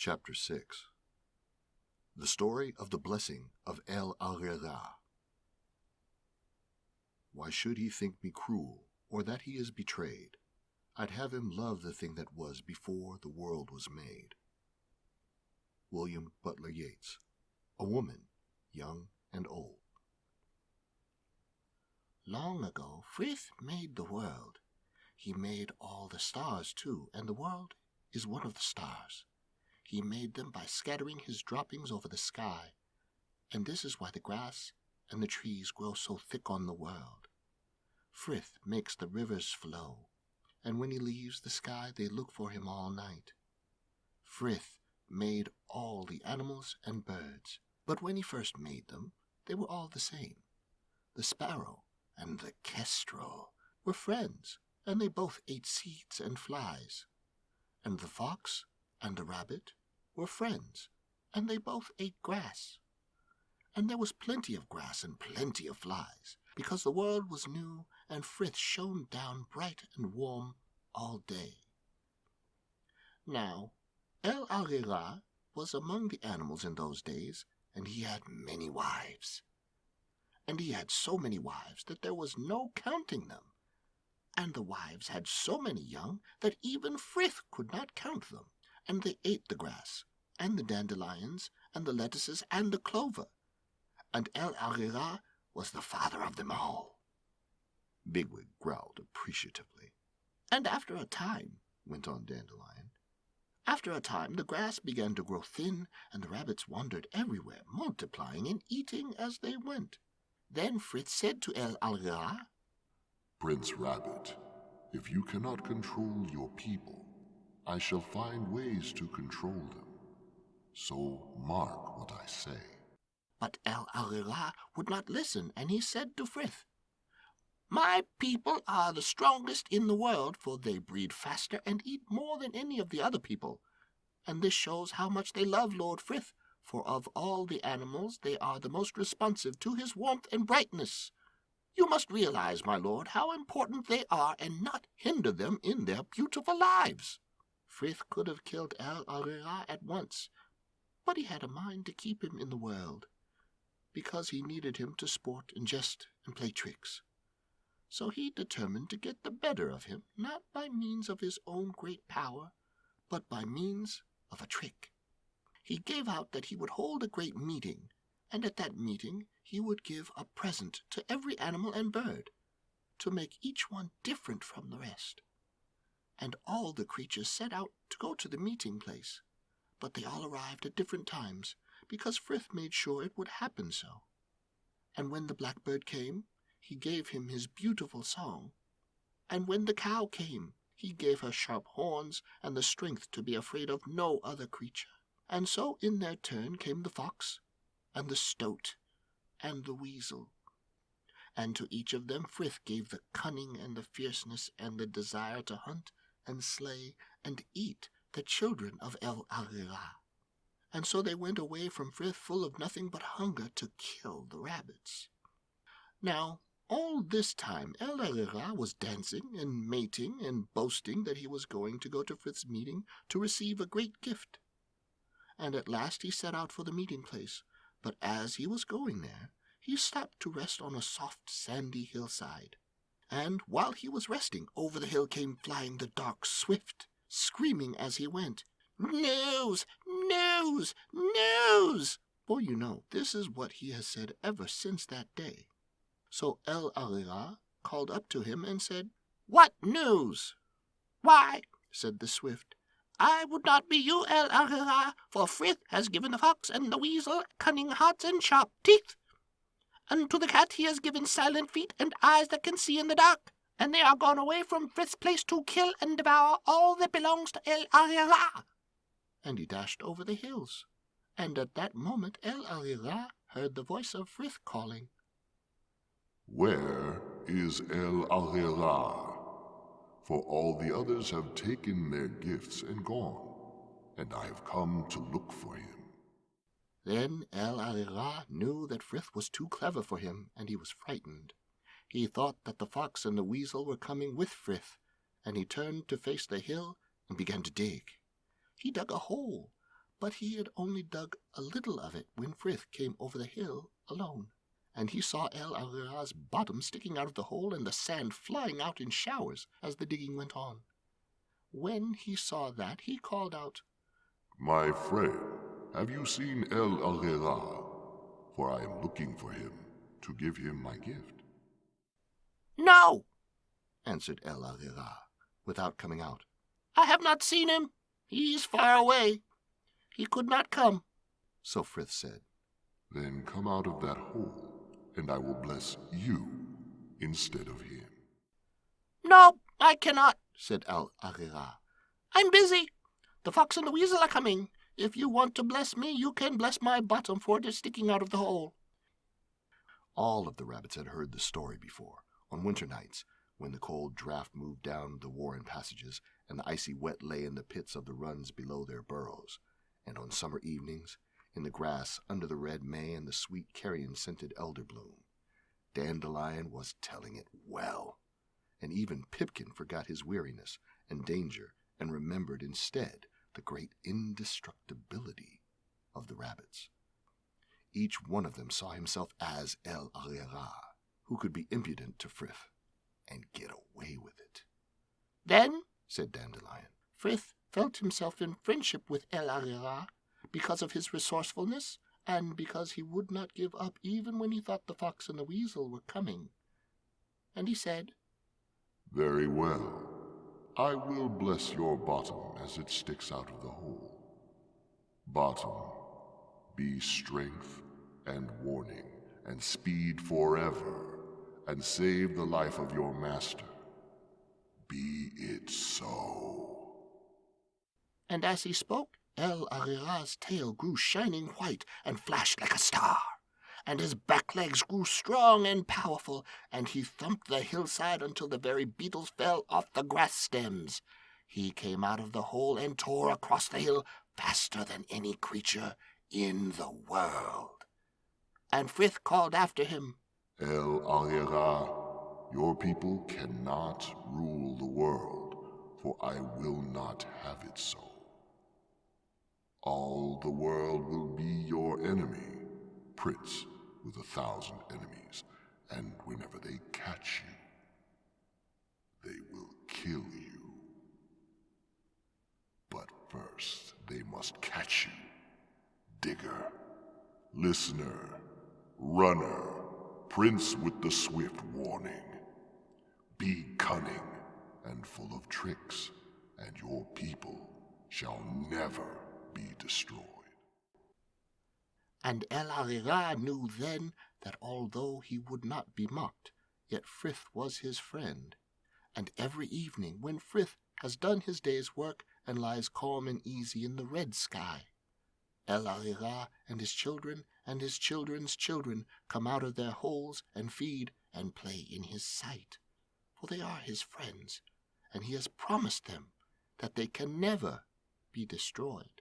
Chapter 6. The Story of the Blessing of EL-ARIRAH. Why should he think me cruel, or that he is betrayed? I'd have him love the thing that was before the world was made. William Butler Yeats. A Woman, Young and Old. Long ago, Frith made the world. He made all the stars, too, and the world is one of the stars. He made them by scattering his droppings over the sky, and this is why the grass and the trees grow so thick on the world. Frith makes the rivers flow, and when he leaves the sky they look for him all night. Frith made all the animals and birds, but when he first made them, they were all the same. The sparrow and the kestrel were friends, and they both ate seeds and flies. And the fox and the rabbit were friends, and they both ate grass. And there was plenty of grass and plenty of flies, because the world was new, and Frith shone down bright and warm all day. Now, EL-ARIRAH was among the animals in those days, and he had many wives. And he had so many wives that there was no counting them. And the wives had so many young that even Frith could not count them. And they ate the grass, and the dandelions, and the lettuces, and the clover. And EL-ARIRAH was the father of them all. Bigwig growled appreciatively. And after a time, went on Dandelion, after a time the grass began to grow thin, and the rabbits wandered everywhere, multiplying and eating as they went. Then Frith said to EL-ARIRAH, Prince Rabbit, if you cannot control your people, I shall find ways to control them. So mark what I say. But EL-ARIRAH would not listen, and he said to Frith, My people are the strongest in the world, for they breed faster and eat more than any of the other people. And this shows how much they love Lord Frith, for of all the animals they are the most responsive to his warmth and brightness. You must realize, my lord, how important they are, and not hinder them in their beautiful lives. Frith could have killed EL-ARIRAH at once, but he had a mind to keep him in the world, because he needed him to sport and jest and play tricks. So he determined to get the better of him, not by means of his own great power, but by means of a trick. He gave out that he would hold a great meeting, and at that meeting he would give a present to every animal and bird, to make each one different from the rest. And all the creatures set out to go to the meeting place, but they all arrived at different times, because Frith made sure it would happen so. And when the blackbird came, he gave him his beautiful song. And when the cow came, he gave her sharp horns and the strength to be afraid of no other creature. And so in their turn came the fox, and the stoat, and the weasel. And to each of them Frith gave the cunning and the fierceness and the desire to hunt and slay and eat the children of EL-ARIRAH. And so they went away from Frith full of nothing but hunger to kill the rabbits. Now, all this time EL-ARIRAH was dancing and mating and boasting that he was going to go to Frith's meeting to receive a great gift. And at last he set out for the meeting place, but as he was going there, he stopped to rest on a soft sandy hillside. And while he was resting, over the hill came flying the dark Swift, screaming as he went, News! News! News! For you know, this is what he has said ever since that day. So EL-ARIRAH called up to him and said, What news? Why, said the Swift, I would not be you, EL-ARIRAH, for Frith has given the fox and the weasel cunning hearts and sharp teeth. And to the cat he has given silent feet and eyes that can see in the dark. And they are gone away from Frith's place to kill and devour all that belongs to EL-ARIRAH. And he dashed over the hills. And at that moment EL-ARIRAH heard the voice of Frith calling, Where is EL-ARIRAH? For all the others have taken their gifts and gone, and I have come to look for him. Then EL-ARIRAH knew that Frith was too clever for him, and he was frightened. He thought that the fox and the weasel were coming with Frith, and he turned to face the hill and began to dig. He dug a hole, But he had only dug a little of it when Frith came over the hill alone, and he saw EL-ARIRAH's bottom sticking out of the hole and the sand flying out in showers as the digging went on. When he saw that, he called out, "My friend, have you seen EL-ARIRAH? For I am looking for him to give him my gift." "No," answered EL-ARIRAH, without coming out. "I have not seen him. He is far away. He could not come." So Frith said, "Then come out of that hole, and I will bless you instead of him." "No, I cannot," said EL-ARIRAH. "I'm busy. The fox and the weasel are coming. If you want to bless me, you can bless my bottom, for it is sticking out of the hole." All of the rabbits had heard the story before, on winter nights, when the cold draft moved down the warren passages, and the icy wet lay in the pits of the runs below their burrows, and on summer evenings, in the grass under the red may and the sweet carrion-scented elder bloom. Dandelion was telling it well, and even Pipkin forgot his weariness and danger and remembered instead the great indestructibility of the rabbits. Each one of them saw himself as EL-ARIRAH, who could be impudent to Frith and get away with it. Then, said Dandelion, Frith felt himself in friendship with EL-ARIRAH because of his resourcefulness and because he would not give up even when he thought the fox and the weasel were coming. And he said, "Very well. I will bless your bottom as it sticks out of the hole. Bottom, be strength and warning and speed forever, and save the life of your master. Be it so." And as he spoke, EL-ARIRAH's tail grew shining white and flashed like a star, and his back legs grew strong and powerful, and he thumped the hillside until the very beetles fell off the grass stems. He came out of the hole and tore across the hill faster than any creature in the world. And Frith called after him, "EL-ARIRAH, your people cannot rule the world, for I will not have it so. All the world will be your enemy, prince with 1,000 enemies, and whenever they catch you, they will kill you. But first they must catch you, digger, listener, runner, prince with the swift warning. Be cunning and full of tricks, and your people shall never be destroyed." And EL-ARIRAH knew then that although he would not be mocked, yet Frith was his friend. And every evening, when Frith has done his day's work and lies calm and easy in the red sky, EL-ARIRAH and his children and his children's children come out of their holes and feed and play in his sight, for they are his friends, and he has promised them that they can never be destroyed.